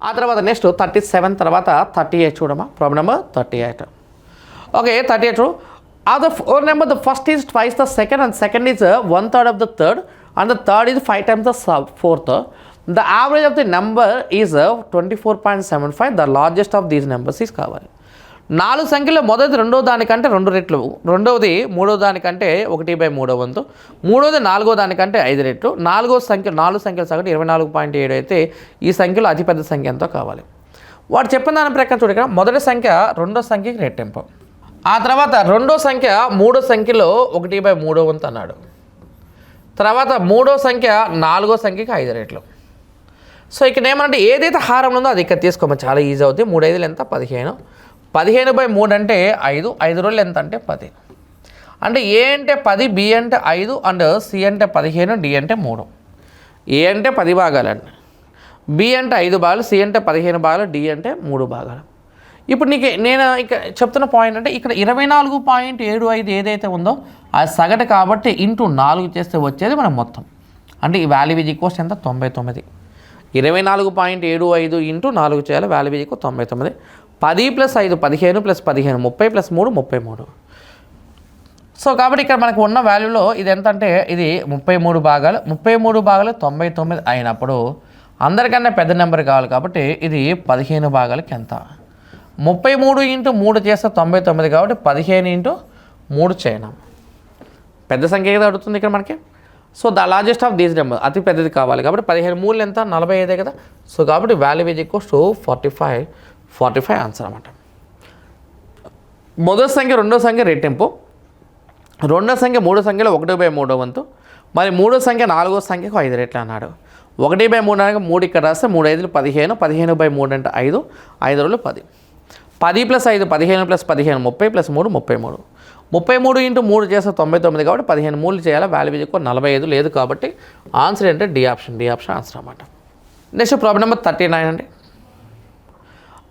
ఆ తర్వాత నెక్స్ట్ 37 తర్వాత 38 చూడమ్మా. Problem number 38. Okay, 38. Of the four number, the first is twice the second and second is 1/3 of the third and the third is 5 times the fourth. The average of the number is 24.75. The largest of these numbers is కావాలి. 4 సంఖ్యలో మొదటి రెండో దానికంటే 2 రెట్లు, రెండవది మూడో దానికంటే 1/3 వంతు, మూడోది నాలుగో దానికంటే 5 రెట్లు, నాలుగో సంఖ్య 4 సంఖ్యల సగటు 24.7 అయితే ఈ సంఖ్యలో అతిపెద్ద సంఖ్య ఎంతో కావాలి. వాడు చెప్పిన దాని ప్రకారం చూడ, మొదటి సంఖ్య రెండో సంఖ్యకి రెట్టింపు, ఆ తర్వాత రెండో సంఖ్య మూడో సంఖ్యలో 1/3 వంతు అన్నాడు, తర్వాత మూడో సంఖ్య నాలుగో సంఖ్యకి 5 రెట్లు. సో ఇక్కడ ఏమంటే ఏదైతే హారం ఉందో అది ఇక్కడ తీసుకోమని చాలా ఈజీ అవుతుంది. 3 5 ఎంత 15, 15/3 అంటే 5, 5 రోజులు ఎంత అంటే 10. అంటే ఏ అంటే 10, బి అంటే 5 అండ్ సి అంటే 15, డి అంటే 3. ఏ అంటే 10 భాగాలండి, బి అంటే 5 భాగాలు, సి అంటే 15 భాగాలు, డి అంటే 3 భాగాలు. ఇప్పుడు నేను ఇక చెప్తున్న పాయింట్ అంటే ఇక్కడ 24.75 ఏదైతే ఉందో అది సగటు కాబట్టి ఇంటూ 4 చేస్తే వచ్చేది మనం మొత్తం. అంటే ఈ వాల్యూ ఈజ్ ఈక్వల్స్ ఎంత 99. 24.75 ఇంటూ 4 చేయాలి, వాల్యూ ఈజ్ ఈక్వల్ 99. 10 + 5 15 + 15 30 + 3 33. సో కాబట్టి ఇక్కడ మనకు ఉన్న వాల్యూలో ఇది ఎంత అంటే ఇది 33 భాగాలు, 33 భాగాలు 99 అయినప్పుడు అందరికన్నా పెద్ద నెంబర్ కావాలి కాబట్టి ఇది 15 భాగాలకి ఎంత, 33 × 3 చేస్తే 99 కాబట్టి 15 × 3 చేయడం పెద్ద సంఖ్య ఏదో అడుగుతుంది ఇక్కడ మనకి. So the largest of these number అతి పెద్దది కావాలి కాబట్టి 15 3 ఎంత 45 కదా. సో కాబట్టి value is equals to 45 answer అన్నమాట. మొదటి సంఖ్య రెండో సంఖ్య రెట్టింపు, రెండో సంఖ్య మూడో సంఖ్యలో 1/3 వంతు, మరి మూడో సంఖ్య నాలుగో సంఖ్యకు 5 రెట్లు అన్నాడు. 1/3 అనగా 3 ఇక్కడ రాస్తే 3 5 15, 15/3 అంటే 5, 5 రోజులు 10. 10 + 5 15 + 15 30 + 3 33. 33 × 3 చేస్తే 99 కాబట్టి 15 3 చేయాలి, వాల్యూ ఈజ్ ఈక్వల్ 45 లేదు కాబట్టి ఆన్సర్ అంటే డి ఆప్షన్ ఆన్సర్ అన్నమాట. నెక్స్ట్ ప్రాబ్లం నెంబర్ 39 అండి.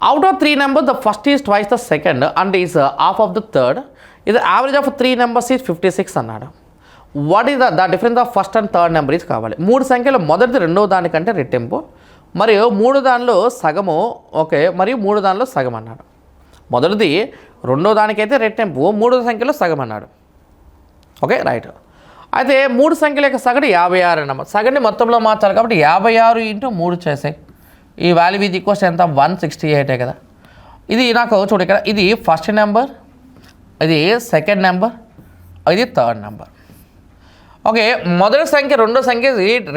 Out of 3 numbers the first is twice the second and is half of the third. ఇది యావరేజ్ ఆఫ్ 3 నెంబర్స్ ఈజ్ 56 అన్నాడు. What is the difference of first and third number is కావాలి. 3 సంఖ్యలో మొదటిది రెండవ దానికంటే రెట్టింపు, మరియు 3 దానిలో సగము, ఓకే, మరియు 3 దానిలో సగం అన్నాడు. మొదటిది రెండో దానికైతే రెట్టింపు, 3వ సంఖ్యలో సగం అన్నాడు. Okay right. అయితే 3 సంఖ్యల యొక్క సగటు 56 అన్నమాట. సగటుని మొత్తంలో మార్చాలి కాబట్టి 56 × 3 చేసే ఈ వాల్యూ ఈజ్ ఈక్వల్స్ ఎంత 168 కదా. ఇది నాకు చూడు ఇక్కడ ఇది ఫస్ట్ నెంబర్, ఇది సెకండ్ నెంబర్, ఇది థర్డ్ నెంబర్. ఓకే, మొదటి సంఖ్య రెండో సంఖ్య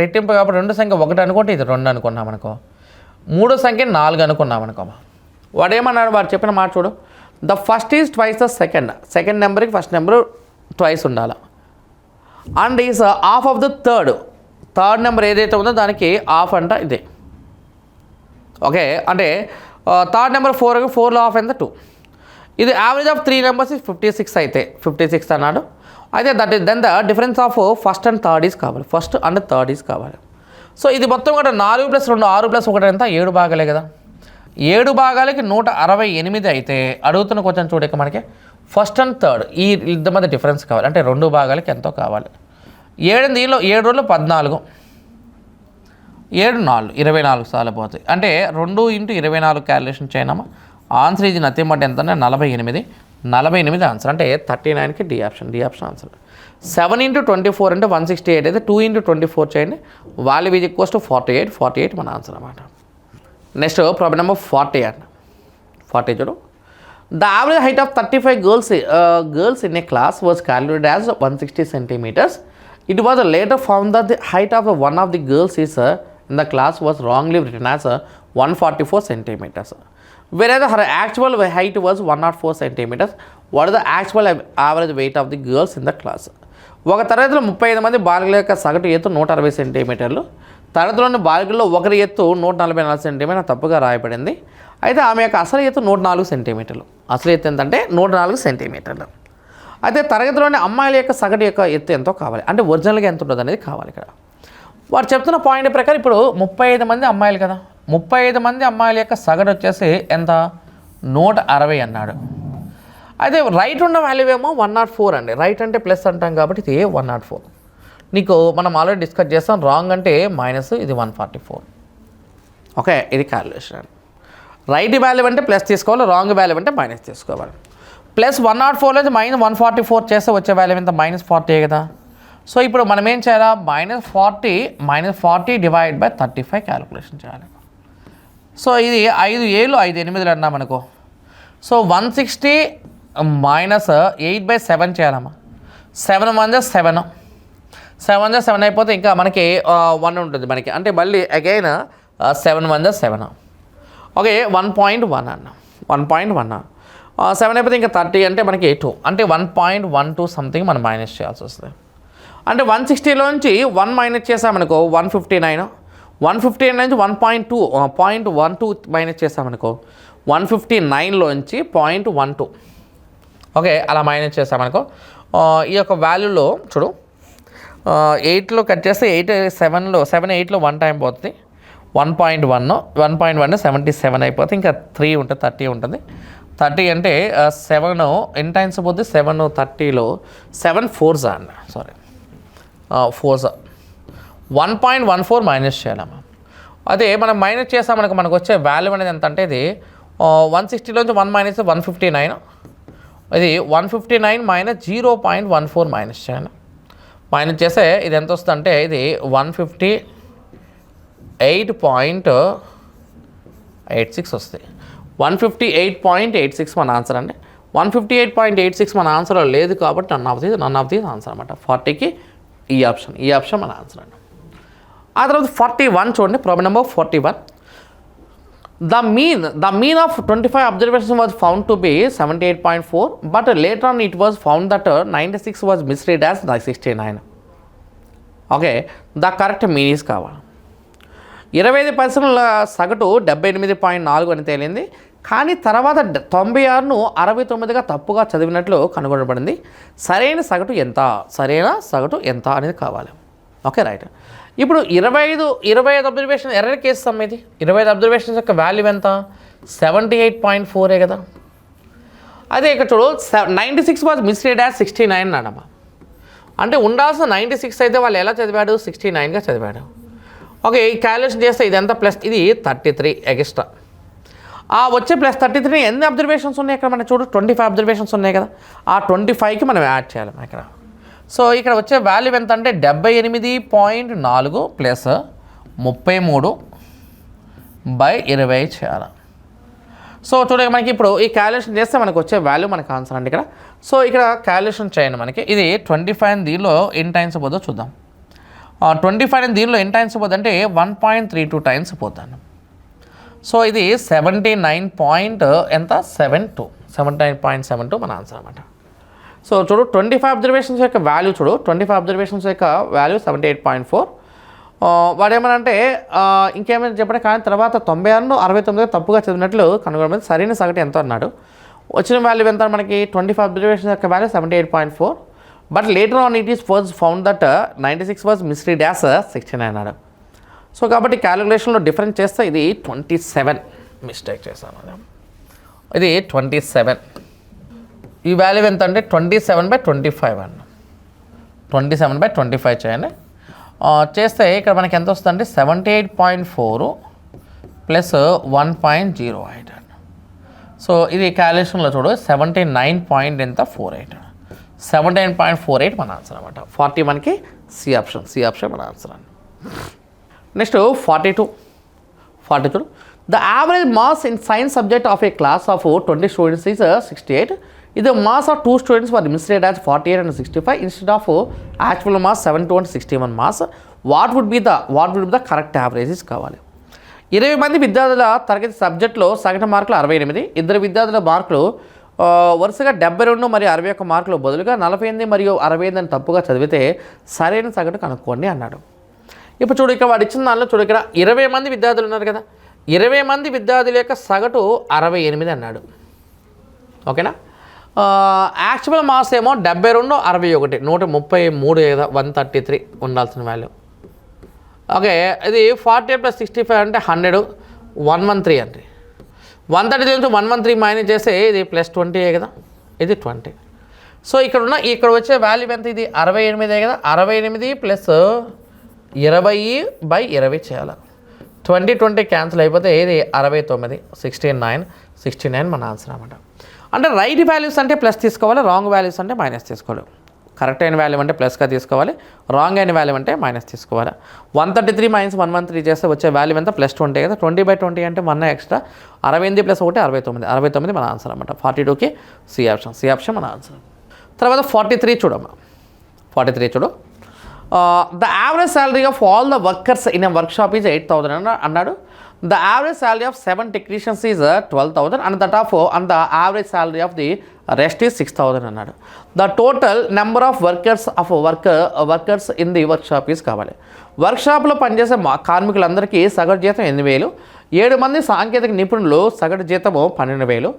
రెట్టింపు కాబట్టి రెండో సంఖ్య 1 అనుకుంటే ఇది 2 అనుకున్నాం అనుకో, మూడో సంఖ్య 4 అనుకున్నాం అనుకో. వాడు ఏమన్నాడు, వాడు చెప్పిన మాట చూడు, the first is twice the second నెంబర్కి ఫస్ట్ నెంబర్ ట్వైస్ ఉండాలి, and is half of the third number ఏదైతే ఉందో దానికి హాఫ్ అంట ఇదే. ఓకే, అంటే థర్డ్ నెంబర్ 4లో హాఫ్ ఎంత 2. ఇది యావరేజ్ ఆఫ్ 3 నెంబర్స్ 56 అయితే 56 అన్నాడు. అయితే then the difference of first and third is కావాలి, ఫస్ట్ అండ్ థర్డ్ ఈజ్ కావాలి. సో ఇది మొత్తం కూడా 4 + 2 6 + 1 ఎంత 7 భాగాలే కదా. 7 భాగాలకి 168 అయితే అడుగుతున్న కొంచెం చూడక మనకి ఫస్ట్ అండ్ థర్డ్ ఈ ఇద్దరి మధ్య డిఫరెన్స్ కావాలి, అంటే 2 భాగాలకి ఎంతో కావాలి. 7 దీనిలో 7 రోజులు 14, 7 4 24 సార్లు పోతాయి, అంటే 2 × 24 క్యాలిక్యులేషన్ చేయనామా. ఆన్సర్ ఇది నథింగ్ బట్ ఎంత అంటే 48 ఆన్సర్, అంటే 39కి డి ఆప్షన్ ఆన్సర్. 7 × 24 అంటే 168 అయితే 2 × 24 చేయండి, వాల్యూ ఈజ్ ఈక్వల్స్ టు 48 మన ఆన్సర్ అన్నమాట. నెక్స్ట్ ప్రాబ్లం నెంబర్ 40 చూడు. The average height of 35 girls in a class was calculated as 160 centimeters. It was later found that the height of one of the girls in the class was wrongly written as 144 centimeters, whereas her actual height was 104 centimeters. What is the actual average weight of the girls in the class? ఒక తరగతిలో 35 మంది బాలికల యొక్క సగటు ఎత్తు 160 సెంటీమీటర్లు. తరగతిలోని బాలికల్లో ఒకరి ఎత్తు 144 సెంటీమీటర్ తప్పుగా రాయబడింది. అయితే ఆమె యొక్క అసలు ఎత్తు 104 సెంటీమీటర్లు. అసలు ఎత్తు ఎంతంటే 104 సెంటీమీటర్లు. అయితే తరగతిలోని అమ్మాయిల యొక్క సగటు యొక్క ఎత్తు ఎంతో కావాలి, అంటే ఒరిజినల్గా ఎంత ఉంటుంది అనేది కావాలి. ఇక్కడ వారు చెప్తున్న పాయింట్ ప్రకారం ఇప్పుడు 35 మంది అమ్మాయిలు కదా, 35 మంది అమ్మాయిల యొక్క సగటు వచ్చేసి ఎంత 160 అన్నాడు. అయితే రైట్ ఉన్న వాల్యూ ఏమో 104 అండి. రైట్ అంటే ప్లస్ అంటాం కాబట్టి ఇది 104. నీకు మనం ఆల్రెడీ డిస్కస్ చేస్తాం, రాంగ్ అంటే మైనస్, ఇది 144. ఓకే, ఇది క్యాలిక్యులేషన్. రైట్ వాల్యూ అంటే ప్లస్ తీసుకోవాలి, రాంగ్ వాల్యూ అంటే మైనస్ తీసుకోవాలి. ప్లస్ 104 నుంచి మైనస్ 144 చేస్తే వచ్చే వాల్యూ ఎంత? -40 కదా. సో ఇప్పుడు మనం ఏం చేయాలా? -40 డివైడ్ బై 35 క్యాలిక్యులేషన్ చేయాలి. సో ఇది 5 ఏళ్ళు 5 8 అన్నాం అనుకో. సో 160 మైనస్ 8/7 చేయాలమ్మా. 7 1 7, 7 7 అయిపోతే ఇంకా మనకి 1 ఉంటుంది మనకి, అంటే మళ్ళీ అగైన్ 7 1 7. ఓకే, 1.1 అన్న, 1.1 7 అయిపోతే ఇంకా 30 అంటే మనకి 2, అంటే 1.12 సంథింగ్ మనం మైనస్ చేయాల్సి వస్తుంది. అంటే 160లోంచి 1 మైనస్ చేసామనుకో 159, 159 నుంచి 1.12 మైనస్ చేసామనుకో 159లోంచి 0.12. ఓకే, అలా మైనస్ చేసామనుకో ఈ యొక్క వాల్యూలో చూడు 8లో కట్ చేస్తే 8 7లో 7 8లో 1 టైం పోతుంది. 1.1 77 అయిపోతే ఇంకా 3 ఉంటుంది, 30 ఉంటుంది. 30 అంటే 7 ఎన్ని టైమ్స్ పోతుంది? 7 30లో 7 4s అండి, సారీ 4s. 1.14 మైనస్ చేయాలమ్మా. అదే మనం మైనస్ చేసామనుకో మనకు వచ్చే వాల్యూ అనేది ఎంత అంటే ఇది 160లోంచి 1 మైనస్ 159, ఇది 159 మైనస్ 0.14 మైనస్ చేయాలి. మైనస్ చేస్తే ఇది ఎంత వస్తుంది అంటే ఇది 158.86 వస్తుంది. 158.86 మన ఆన్సర్ అండి. 158.86 మన ఆన్సర్లో లేదు కాబట్టి నన్ ఆఫ్ ది ఆన్సర్ అనమాట. 40కి ఈ ఆప్షన్ మన ఆన్సర్ అండి. ఆ తర్వాత 41 చూడండి, problem number 41. The mean of 25 observations was found to be 78.4, but later on it was found that 96 was misread as 69. Okay, the correct mean is కావాలి. 25% సగటు 78.4 అని తేలింది, కానీ తర్వాత 96ను 69గా తప్పుగా చదివినట్లు కనుగొనబడింది. సరైన సగటు ఎంత అనేది కావాలి. Okay, right. ఇప్పుడు 25 అబ్జర్వేషన్ ఎర్రర్ కేసు ఇది. 25 అబ్జర్వేషన్స్ యొక్క వాల్యూ ఎంత? 78.4 కదా. అదే ఇక్కడ చూడు 96 వాజ్ మిస్రీడ్ యాజ్ 69 అన్నమా. అంటే ఉండాల్సిన 96 అయితే వాళ్ళు ఎలా చదివాడు? 69గా చదివాడు. ఓకే, ఈ క్యాలిక్యులేషన్ చేస్తే ఇది ఎంత? ప్లస్ ఇది 33 ఎక్స్ట్రా. వచ్చే ప్లస్ 33 ఎన్ని అబ్జర్వేషన్స్ ఉన్నాయి ఇక్కడ? మనం చూడు 25 అబ్జర్వేషన్స్ ఉన్నాయి కదా. ఆ 25కి మనం యాడ్ చేయాలి ఇక్కడ. సో ఇక్కడ వచ్చే వాల్యూ ఎంత అంటే 78.4 ప్లస్ 33/20 చేయాలి. సో చూడండి మనకి ఇప్పుడు ఈ క్యాలిక్యులేషన్ చేస్తే మనకు వచ్చే వాల్యూ మనకు ఆన్సర్ అండి ఇక్కడ. సో ఇక్కడ క్యాలిక్యులేషన్ చేయండి. మనకి ఇది 25 దీనిలో ఎన్ని టైమ్స్ పోతుందో చూద్దాం. 25 దీనిలో ఎన్ని టైమ్స్ పోతుంది అంటే 1.32 టైమ్స్ పోతాను. సో ఇది 79.72 మన ఆన్సర్ అన్నమాట. సో చూడు 25 అబ్జర్వేషన్స్ యొక్క వాల్యూ చూడు, 25 అబ్జర్వేషన్స్ యొక్క వాల్యూ 78.4. వాడు ఏమనంటే ఇంకేమైనా చెప్పడం కానీ తర్వాత 96ను 69 తప్పుగా చదివినట్లు కనుగొనబడింది. సరైన సగటు ఎంత అన్నాడు. వచ్చిన వాల్యూ ఎంత మనకి? 25 అబ్జర్వేషన్స్ యొక్క value 78.4, but later on it is was found that 96 was misread as 69 అన్నాడు. సో కాబట్టి క్యాలిక్యులేషన్లో డిఫరెన్స్ చేస్తే ఇది 27 మిస్టేక్ చేశాను. ఇది 27. ఈ వాల్యూ ఎంత అంటే 27/25 అన్న. 27/25 చేయండి. చేస్తే ఇక్కడ మనకి ఎంత వస్తుందంటే 78.4 ప్లస్ 1.08 అన్న. సో ఇది క్యాలిక్యులేషన్లో చూడు 79.48 79.48 మన ఆన్సర్ అనమాట. 41కి సి ఆప్షన్ మన ఆన్సర్ అండి. Next 42. The average mass in science subject of A class of 20 students is 68. If the mass of 2 students were misread as 48 and 65 instead of actual mass 72 and 61 mass, what would be the correct averages కావాలి. 20 మంది విద్యార్థుల తరగతి సబ్జెక్టులో సగటు మార్కులు 68, ఇద్దరు విద్యార్థుల మార్కులు వరుసగా 72 మరియు 61 మార్కులు బదులుగా 48 మరియు 65 అని తప్పుగా చదివితే సరైన సగటు కనుక్కోండి అన్నాడు. ఇప్పుడు చూడు ఇక్కడ వాడు ఇచ్చిన దానిలో చూడు ఇక్కడ 20 మంది విద్యార్థులు ఉన్నారు కదా. 20 మంది విద్యార్థుల యొక్క సగటు 68 అన్నాడు. ఓకేనా. యాక్చువల్ మాస్ ఏమో 72, 61, 133 కదా, 133 ఉండాల్సిన వాల్యూ. ఓకే, ఇది 48 + 65 అంటే 100, 113 అంటే 133 నుంచి 113 మైనస్ చేస్తే ఇది +20 కదా, ఇది 20. సో ఇక్కడ వచ్చే వాల్యూ ఎంత? ఇది 68 కదా. 68 + 20/20 చేయాలి. 20 క్యాన్సిల్ అయిపోతే ఏది 69, 69 మన ఆన్సర్ అనమాట. అంటే రైట్ వాల్యూస్ అంటే ప్లస్ తీసుకోవాలి, రాంగ్ వాల్యూస్ అంటే మైనస్ తీసుకోవాలి. కరెక్ట్ అయిన వాల్యూ అంటే ప్లస్గా తీసుకోవాలి, రాంగ్ అయిన వాల్యూ అంటే మైనస్ తీసుకోవాలి. 133 - 113 చేస్తే వచ్చే వాల్యూ ఎంత +20 కదా. 20/20 అంటే 1 ఎక్స్ట్రా, 68 + 1 69 మన ఆన్సర్ అనమాట. 42కి సి ఆప్షన్ మన ఆన్సర్. తర్వాత 43 చూడమ్మా. 43 చూడు. The average salary of all the workers in a workshop is 8,000 అన్నాడు. The average salary of 7 technicians is 12,000 and the average salary of the rest is 6,000 అన్నాడు. The total number of workers in the workshop is కావాలి. వర్క్షాప్లో పనిచేసే కార్మికులందరికీ సగటు జీతం 8,000, 7 మంది సాంకేతిక నిపుణులు సగటు జీతము 12,000,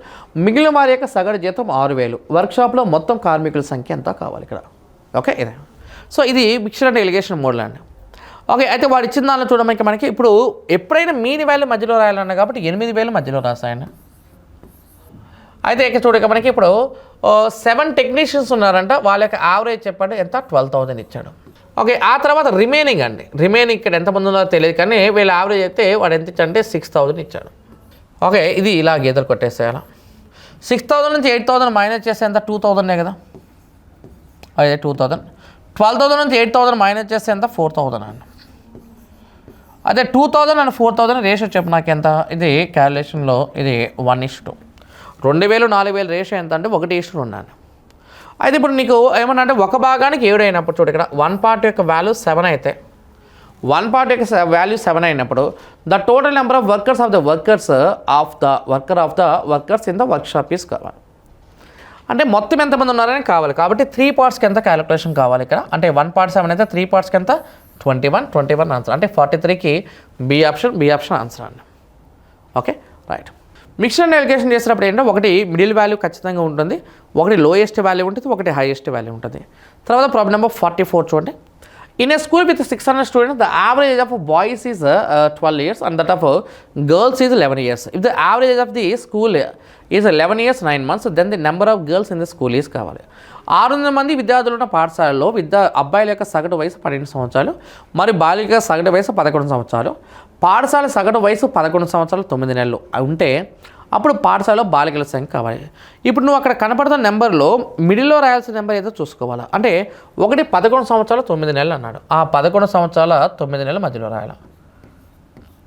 మిగిలిన వారి యొక్క సగటు జీతం 6,000. వర్క్షాప్లో మొత్తం కార్మికుల సంఖ్య ఎంత కావాలి ఇక్కడ. ఓకే, ఇదే. సో ఇది మిక్స్డ్ అండ్ ఎలిగేషన్ మోడ్లో అండి. ఓకే, అయితే వాడు ఇచ్చిన దానిలో చూడడానికి మనకి ఇప్పుడు ఎప్పుడైనా మీని వాల్యూ మధ్యలో రాయాలన్నా కాబట్టి 8,000 మధ్యలో రాసాయండి. అయితే ఇక్కడ చూడక మనకి ఇప్పుడు 7 టెక్నీషియన్స్ ఉన్నారంట, వాళ్ళ యొక్క యావరేజ్ చెప్పండి ఎంత, 12,000 ఇచ్చాడు. ఓకే, ఆ తర్వాత రిమైనింగ్ ఇక్కడ ఎంతమంది ఉన్నారో తెలియదు కానీ వీళ్ళ యావరేజ్ అయితే వాడు ఎంత ఇచ్చాడంటే 6,000 ఇచ్చాడు. ఓకే, ఇది ఇలా గీతలు కొట్టేసేయాలి. 6,000 నుంచి 8,000 మైనస్ చేస్తే ఎంత, 2,000 కదా. అదే 2,000. 12,000 నుంచి 8,000 మైనస్ చేస్తే ఎంత, 4,000 అండి. అదే 2,000 అండ్ 4,000 రేషియో చెప్పు నాకు ఎంత. ఇది క్యాలిక్యులేషన్లో ఇది 1:2. 2,000 4,000 రేషియో ఎంత అంటే 1:2 అండి. అయితే ఇప్పుడు నీకు ఏమన్నా అంటే ఒక భాగానికి 7 అయినప్పుడు చూడు ఇక్కడ 1 పార్ట్ యొక్క వాల్యూ 7 అయితే 1 పార్ట్ యొక్క వాల్యూ 7 అయినప్పుడు the total number of workers in the workshop is కావాలి. అంటే మొత్తం ఎంతమంది ఉన్నారని కావాలి కాబట్టి 3 పార్ట్స్కి ఎంత క్యాలిక్యులేషన్ కావాలి ఇక్కడ. అంటే 1 పార్ట్ 7 అయితే 3 పార్ట్స్కి ఎంత, 21 ఆన్సర్. అంటే 43కి బి ఆప్షన్ ఆన్సర్ అండి. Okay, right. Mixed and allegation చేసినప్పుడు ఏంటంటే ఒకటి మిడిల్ వాల్యూ ఖచ్చితంగా ఉంటుంది, ఒకటి లోయెస్ట్ వాల్యూ ఉంటుంది, ఒకటి హైయెస్ట్ వాల్యూ ఉంటుంది. తర్వాత ప్రాబ్లం నెంబర్ 44 చూడండి. In a school with 600 students the average age of boys is 12 years and that of girls is 11 years. If the average age of the school is 11 years 9 months, then the number of girls in the school is కావాలి. 600 మంది విద్యార్థులు ఉన్న పాఠశాలలో అబ్బాయిల యొక్క సగటు వయసు 12 సంవత్సరాలు మరియు బాలిక సగటు వయసు 11 సంవత్సరాలు. పాఠశాల సగటు వయసు 11 సంవత్సరాలు 9 నెలలు ఉంటే అప్పుడు పాఠశాలలో బాలికల సంఖ్య కావాలి. ఇప్పుడు నువ్వు అక్కడ కనపడుతున్న నెంబర్లో మిడిల్లో రాయాల్సిన నెంబర్ ఏదో చూసుకోవాలా. అంటే ఒకటి 11 సంవత్సరాలు 9 నెలలు అన్నాడు. ఆ 11 సంవత్సరాల 9 నెలల మధ్యలో రాయాలి.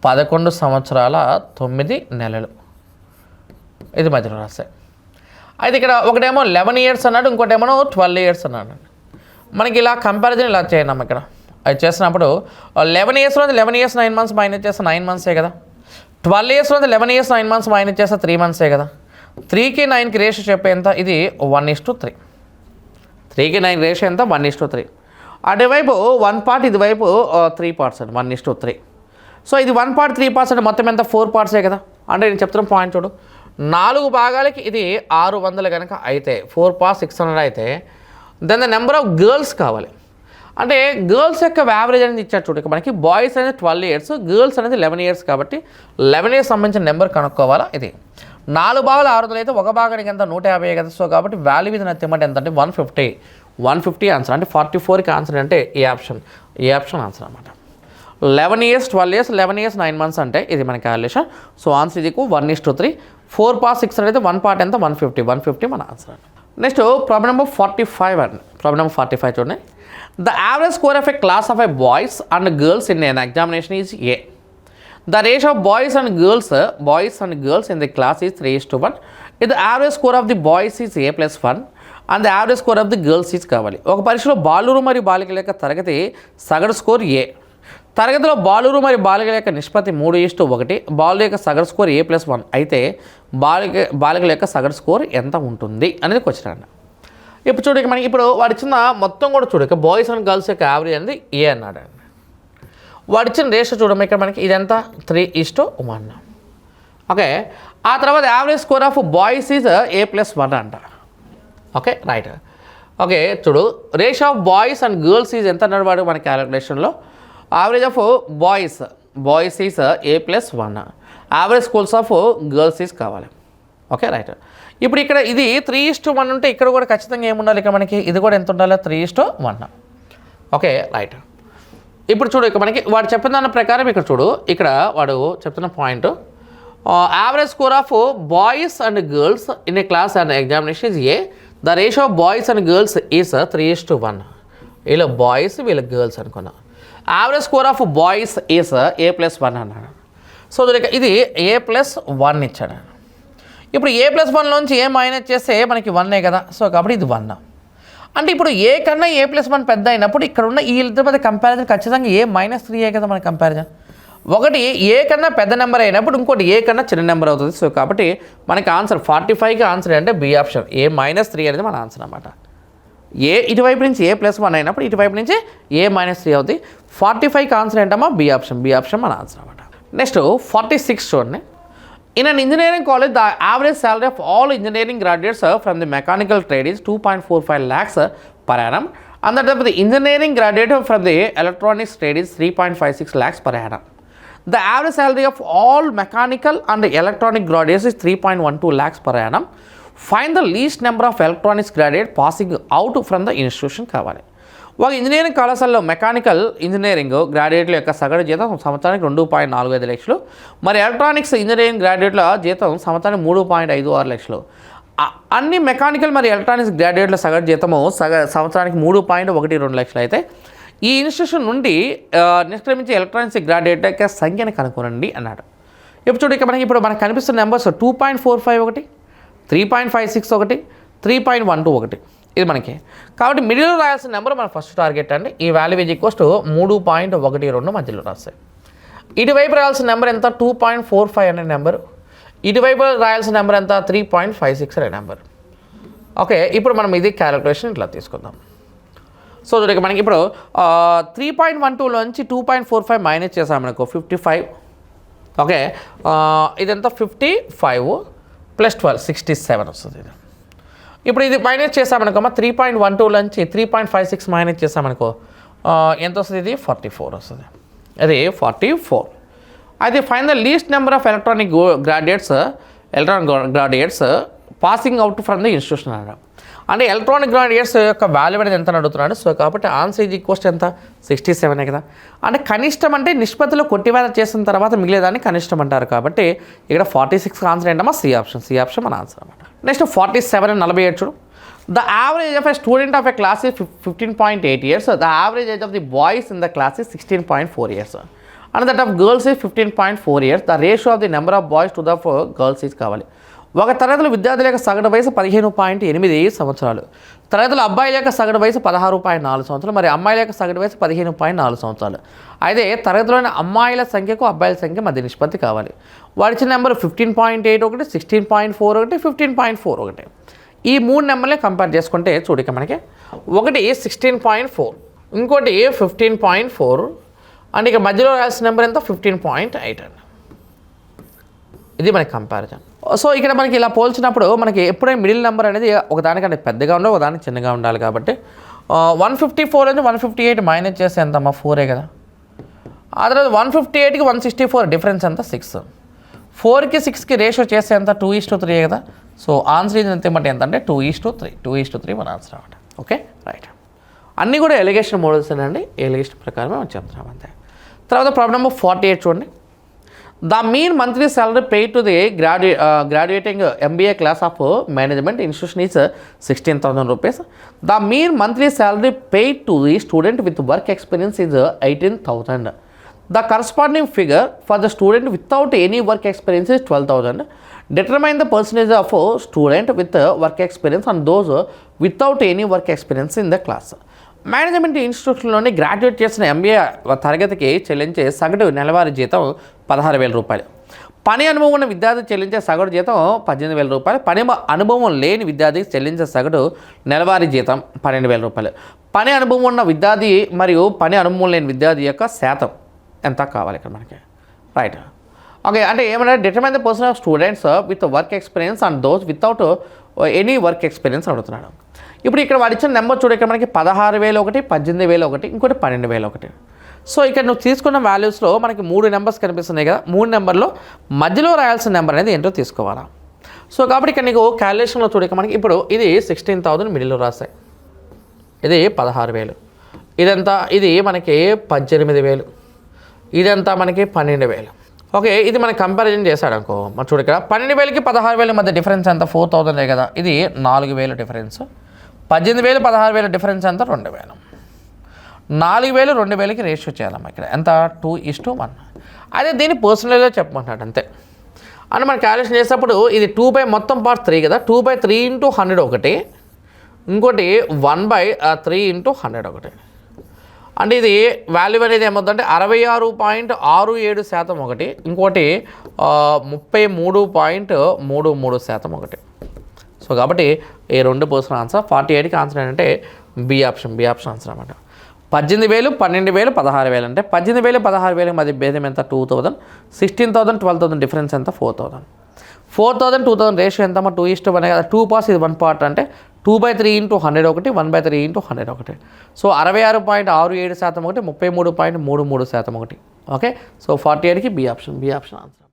11 సంవత్సరాల 9 నెలలు ఇది మధ్యలో రాస్తాయి. అయితే ఇక్కడ ఒకటేమో 11 years అన్నాడు, ఇంకోటేమో 12 years అన్నాడు. మనకి ఇలా కంపారిజన్ ఇలా చేయన్నాం. ఇక్కడ అది చేసినప్పుడు 11 yearsలో 11 years 9 months మైనస్ చేస్తే 9 months కదా. 12 yearsలో 11 years 9 months మైనస్ చేస్తే 3 months కదా. 3కి 9కి రేషియో చెప్పే ఎంత, ఇది 1:3. 3కి 9 రేషియో ఎంత, 1:3. అటువైపు 1 పార్ట్, ఇటువైపు 3 parts అండి, 1:3. సో ఇది 1 part 3 parts అంటే మొత్తం ఎంత, 4 parts కదా. అంటే నేను చెప్తున్న పాయింట్ చూడు, 4 భాగాలకి ఇది 600 కనుక అయితే 4 parts 600 అయితే then the number of girls కావాలి. అంటే గర్ల్స్ యొక్క యావరేజ్ అనేది ఇచ్చారు చూడ మనకి. బాయ్స్ అనేది 12 years, గర్ల్స్ అనేది 11 years కాబట్టి 11 years సంబంధించిన నెంబర్ కనుక్కోవాలా. ఇది 4 భాగాలు 600 అయితే ఒక భాగానికి ఎంత 150 కదా. సో కాబట్టి వాల్యూ మీద నథింగ్ అంటే ఎంత అంటే 150 ఆన్సర్. అంటే 44కి ఆన్సర్ అంటే ఏ ఆప్షన్ ఆన్సర్ అనమాట. 11 years 12 years 11 years 9 months అంటే ఇది మన క్యాలిక్యులేషన్. సో ఆన్సర్ ఇది 1:3. 4 parts 600 అయితే 1 part ఎంత, 150 మన ఆన్సర్. నెక్స్ట్ ప్రాబ్లం నెంబర్ 45 అండి. ప్రాబ్లం నెంబర్ 45 చూడండి. The average score of a class of a boys and girls in an examination is A. The ratio of boys and girls in the class is 3:1. ఇది the average score of the boys is A+1 and the average score of the girls is కావాలి. ఒక పరీక్షలో బాలురు మరియు బాలికల యొక్క తరగతి సగటు స్కోర్ ఏ. తరగతిలో బాలురు మరియు బాలికల యొక్క నిష్పత్తి 3:1. బాలుల యొక్క సగటు స్కోర్ A+1 అయితే బాలికల యొక్క సగటు స్కోర్ ఎంత ఉంటుంది అనేది క్వశ్చన్ అండి. ఇప్పుడు చూడక మనకి ఇప్పుడు వాడు ఇచ్చిన మొత్తం కూడా చూడక బాయ్స్ అండ్ గర్ల్స్ యొక్క యావరేజ్ అనేది ఏ అన్నాడు అండి. వాడు ఇచ్చిన రేషియో చూడడం ఇక్కడ మనకి ఇదంతా 3:1. ఓకే, ఆ తర్వాత average score of boys is A+1 అంట. Okay, right. ఓకే, చూడు ratio of boys and girls is ఎంత అన్నాడు వాడు మన క్యాలిక్యులేషన్లో. Average of boys is A+1, average scores of girls is కావాలి. Okay, right. ఇప్పుడు ఇక్కడ ఇది 3:1 ఉంటే ఇక్కడ కూడా ఖచ్చితంగా ఏముండాలి, ఇక్కడ మనకి ఇది కూడా ఎంత ఉండాలి, 3:1. Okay, right. ఇప్పుడు చూడు ఇక మనకి వాడు చెప్పిన దాని ప్రకారం ఇక్కడ చూడు, ఇక్కడ వాడు చెప్తున్న point average score of boys and girls in a class and examination is a, the ratio of boys and girls is 3:1. వీళ్ళ బాయ్స్ వీళ్ళ గర్ల్స్ అనుకున్నా. Average score of boys is A+1 అన్నాడు. సో ఇది A+1 ఇచ్చాడు. ఇప్పుడు A+1లోంచి ఏ minus చేస్తే మనకి 1 కదా, సో కాబట్టి ఇది 1. అంటే ఇప్పుడు ఏ కన్నా A+1 పెద్ద అయినప్పుడు ఇక్కడ ఉన్న ఈ ఇద్దరి మధ్య కంపారిజన్ ఖచ్చితంగా A-3 కదా మన కంపారిజన్. ఒకటి ఏ కన్నా పెద్ద నెంబర్ అయినప్పుడు ఇంకోటి ఏ కన్నా చిన్న నెంబర్ అవుతుంది. సో కాబట్టి మనకి ఆన్సర్ 45కి ఆన్సర్ అంటే బి ఆప్షన్ A-3 అనేది మన ఆన్సర్ అన్నమాట. ఇటువైపు నుంచి A+1 అయినప్పుడు ఇటువైపు నుంచి A-3 అవుతుంది. 45కి ఆన్సర్ ఏంటమ్మా బి ఆప్షన్ మన ఆన్సర్ అన్నమాట. నెక్స్ట్ 46 చూడండి. In an engineering college, the average salary of all engineering graduates from the mechanical trade is 2.45 lakhs per annum, and that of the engineering graduate from the electronics trade is 3.56 lakhs per annum. The average salary of all mechanical and electronic graduates is 3.12 lakhs per annum. Find the least number of electronics graduates passing out from the institution కావాలి. ఒక engineering కళాశాలలో mechanical engineering గ్రాడ్యుయేట్ల యొక్క సగటు జీతం సంవత్సరానికి 2.45 లక్షలు, మరి electronics engineering గ్రాడ్యుయేట్ల జీతం సంవత్సరానికి 3.56 లక్షలు. అన్ని మెకానికల్ మరియు ఎలక్ట్రానిక్స్ గ్రాడ్యుయేట్ల సగటు జీతము సంవత్సరానికి 3.12 లక్షలు అయితే ఈ ఇన్స్టిట్యూషన్ నుండి నిష్క్రమించే ఎలక్ట్రానిక్స్ గ్రాడ్యుయేట్ యొక్క సంఖ్యను కనుక్కోనండి అన్నాడు. ఇప్పుడు చూడు ఇప్పుడు మనకు కనిపిస్తున్న నెంబర్స్ 2.45 ఒకటి, 3.56 ఒకటి, 3.12 ఒకటి, ఇది మనకి. కాబట్టి మిడిల్లో రాయాల్సిన నెంబర్ మన ఫస్ట్ టార్గెట్ అండి. ఈ వాల్యూ ఈజ్ ఈక్వల్స్ టు 3.12 మధ్యలో రాస్తాయి. ఇటువైపు రాయాల్సిన నెంబర్ ఎంత 2.45 అనే నెంబర్, ఇటువైపు రాయాల్సిన నెంబర్ ఎంత 3.56 అనే నెంబర్. ఓకే, ఇప్పుడు మనం ఇది క్యాలిక్యులేషన్ ఇట్లా తీసుకుందాం. సో మనకి ఇప్పుడు 3.12లోంచి 2.45 మైనస్ చేసామనుకో 55. ఓకే, ఇదంతా 55 + 12 67 వస్తుంది. ఇప్పుడు ఇది మైనస్ చేసామనుకో 3.12లోంచి 3.56 మైనస్ చేసామనుకో ఎంత వస్తుంది, ఇది 44 వస్తుంది. అది 44. అయితే fine the least number of electronic graduates passing out from the institution అన్నాడు. అంటే ఎలక్ట్రానిక్ గ్రాడ్యుయేట్స్ యొక్క వాల్యూ అనేది ఎంత అడుగుతున్నాడు. సో కాబట్టి ఆన్సర్ ఈజ్ ఈక్వల్స్ ఎంత 67 కదా. అంటే కనిష్టం అంటే నిష్పత్తిలో కొట్టివేత చేసిన తర్వాత మిగిలేదాన్ని కనిష్టం అంటారు. కాబట్టి ఇక్కడ 46 ఆన్సర్ ఏంటమ్మా సి ఆప్షన్ మన ఆన్సర్ అన్నమాట. నెక్స్ట్ 47 and 47 చూడు. The average of a student of a class is 15.8 years. The average age of the boys in the class is 16.4 years. And that of girls is 15.4 years. The ratio of the number of boys to the girls is కావాలి. ఒక తరగతిలో విద్యార్థుల యొక్క సగటు వయసు 15.8 సంవత్సరాలు, తరగతిలో అబ్బాయిల యొక్క సగటు వయసు 16.4 సంవత్సరాలు, మరి అమ్మాయిల యొక్క సగటు వయసు 15.4 సంవత్సరాలు. అయితే తరగతిలోని అమ్మాయిల సంఖ్యకు అబ్బాయిల సంఖ్య మధ్య నిష్పత్తి కావాలి. వాడిచ్చిన నెంబర్ 15.8 ఒకటి, 16.4 ఒకటి, 15.4 ఒకటి. ఈ 3 నెంబర్లే కంపేర్ చేసుకుంటే చూడక మనకి ఒకటి 16.4, ఇంకోటి 15.4, అండ్ ఇక మధ్యలో రాయాల్సిన నెంబర్ ఎంత 15.8 అండి. ఇది మనకి కంపారిజన్. సో ఇక్కడ మనకి ఇలా పోల్చినప్పుడు మనకి ఎప్పుడైనా మిడిల్ నెంబర్ అనేది ఒకదానికంటే పెద్దగా ఉండాలి, ఒకదానికి చిన్నగా ఉండాలి. కాబట్టి 154 నుంచి 158 మైనస్ చేస్తే ఎంతమ్మా 4 కదా. ఆ తర్వాత 158కి 164 డిఫరెన్స్ ఎంత 6. 4కి 6కి రేషియో చేస్తే ఎంత 2:3 కదా. సో ఆన్సర్ ఇది ఎంత అంటే ఎంతంటే 2:3 మన ఆన్సర్ అన్నమాట. Okay, right. అన్నీ కూడా ఎలిగేషన్ మోడల్స్ అండి, ఎలిగేషన్ ప్రకారమే మనం చెప్తున్నాం అంతే. తర్వాత ప్రాబ్లమ్ నెంబర్ 48 చూడండి. The mean monthly salary paid to the graduating MBA class of management institution is 16,000 rupees. The mean monthly salary paid to the student with work experience is 18,000. The corresponding figure for the student without any work experience is 12,000. Determine the percentage of student with work experience and those without any work experience in the class. Management ఇన్స్టిట్యూషన్లోని graduate చేసిన MBA తరగతికి చెల్లించే సగటు నెలవారీ జీతం 16,000 రూపాయలు. పని అనుభవం ఉన్న విద్యార్థి చెల్లించే సగటు జీతం 18,000 రూపాయలు. పని అనుభవం లేని విద్యార్థికి చెల్లించే సగటు నెలవారీ జీతం 12,000 రూపాయలు. పని అనుభవం ఉన్న విద్యార్థి మరియు పని అనుభవం లేని విద్యార్థి యొక్క శాతం ఎంత కావాలి ఇక్కడ మనకి, రైట్. ఓకే, అంటే ఏమంటే determine the person of students with work experience and those without any work experience అడుగుతున్నాడు. ఇప్పుడు ఇక్కడ వాడు ఇచ్చిన నెంబర్ చూడ, ఇక్కడ మనకి 16,000 ఒకటి, 18,000 ఒకటి, ఇంకోటి 12,000 ఒకటి. సో ఇక్కడ నువ్వు తీసుకున్న వాల్యూస్లో మనకి 3 నెంబర్స్ కనిపిస్తున్నాయి కదా. 3 నెంబర్లో మధ్యలో రాయాల్సిన నెంబర్ అనేది ఏంటో తీసుకోవాలా. సో కాబట్టి ఇక్కడ నీకు క్యాలిక్యులేషన్లో చూడక మనకి ఇప్పుడు ఇది 16,000 మిడిల్లో రాస్తాయి, ఇది 16,000, ఇదంతా ఇది మనకి 18,000, ఇదంతా మనకి 12,000. ఓకే, ఇది మనం కంపారిజన్ చేశాడు అనుకో, మరి చూడు ఇక్కడ 12,000కి 16,000 మధ్య డిఫరెన్స్ ఎంత? 4,000 కదా. ఇది 4,000 డిఫరెన్స్. 18,000 16,000 డిఫరెన్స్ ఎంత? 2,000. 4,000 2,000కి రేషియో చేయాలమ్మా ఇక్కడ ఎంత? 2:1. అదే దీన్ని పర్సనల్గా చెప్పమంటాడు అంతే. అని మనం క్యాలిక్యులేషన్ చేసేటప్పుడు ఇది 2 మొత్తం పార్ట్ 3 కదా, 2/3 × 100 ఒకటి, ఇంకోటి 1/3 × 100 ఒకటి. అంటే ఇది వాల్యూ అనేది ఏమవుతుందంటే 66.67% ఒకటి, ఇంకోటి 33.33% ఒకటి. సో కాబట్టి ఈ 2 పర్సన్ ఆన్సర్. 48కి ఆన్సర్ ఏంటంటే బి ఆప్షన్ ఆన్సర్ అన్నమాట. 18,000 12,000 16,000 అంటే 18,000 16,000 మధ్య భేదం ఎంత? 2,000. 16,000 12,000 డిఫరెన్స్ ఎంత? 4,000. 4,000 2,000 రేషియో ఎంత? 2:1 కదా. 2 పార్ట్స్ ఇది 1 పార్ట్ అంటే 2/3 × 100 ఒకటి, 1/3 × 100 ఒకటి. సో 66.67% ఒకటి, 33.33% ఒకటి. ఓకే, సో 48కి బి ఆప్షన్ ఆన్సర్.